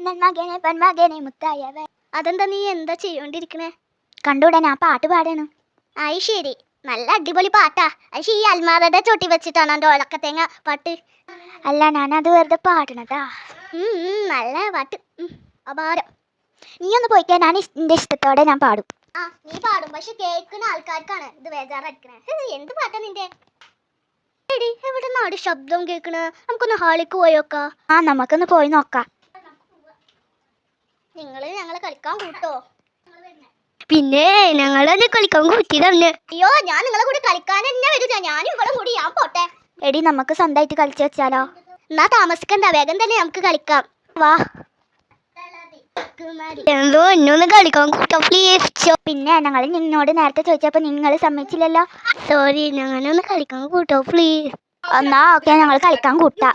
നന്മകനെ പൊന്മകനെ മുത്തായവൻ. അതെന്താ നീ എന്താ ചെയ്യോണ്ടിരിക്കണേ? കണ്ടൂടെ ഞാൻ പാട്ട് പാടണം. ആയി ശരി, നല്ല അടിപൊളി പാട്ടാ. പക്ഷെ ഈ അൽമാറയുടെ ചൊട്ടി വെച്ചിട്ടാണ് എൻ്റെ ഒലക്കത്തേങ്ങ പാട്ട്. അല്ല, ഞാനത് വെറുതെ പാടണതാ. നല്ല പാട്ട്, അപാരം. നീ ഒന്ന് പോയിക്കാൻ, ഞാൻ എൻ്റെ ഇഷ്ടത്തോടെ ഞാൻ പാടും. ആ നീ പാടും, പക്ഷെ കേൾക്കുന്ന ആൾക്കാർക്കാണ് ഇത് ബേജാറടിക്കണേ. എന്ത് പാട്ടാ നിന്റെ? എടി എവിടെ നാട് ശബ്ദം കേൾക്കണ? നമുക്കൊന്ന് ഹാളിക്ക് പോയോക്കാ. ആ നമുക്കൊന്ന് പോയി നോക്കാം. ഞങ്ങളെ കളിക്കാൻ കൂട്ടോ? പിന്നെ ഞങ്ങളെ കളിക്കാൻ കൂട്ടി തന്നെ. അയ്യോ, ഞാൻ നിങ്ങളെ കൂടെ കളിക്കാൻ തന്നെ വരില്ല. ഞാനും ഇവിടെ കൂടി ഞാൻ പോട്ടെ. എടി നമുക്ക് സ്വന്തമായിട്ട് കളിച്ചു വെച്ചാലോ? എന്നാ താമസിക്കണ്ട, വേഗം തന്നെ നമുക്ക് കളിക്കാം. വാ. എന്തോ എന്നൊന്ന് കളിക്കാൻ കൂട്ടോ പ്ലീസ്. പിന്നെ ഞങ്ങൾ നിന്നോട് നേരത്തെ ചോദിച്ചപ്പോ നിങ്ങൾ സമ്മതിച്ചില്ലല്ലോ. സോറി, ഞങ്ങളൊന്ന് കളിക്കാൻ കൂട്ടോ പ്ലീസ്. എന്നാ ഓക്കെ, ഞങ്ങൾ കളിക്കാൻ കൂട്ടാം.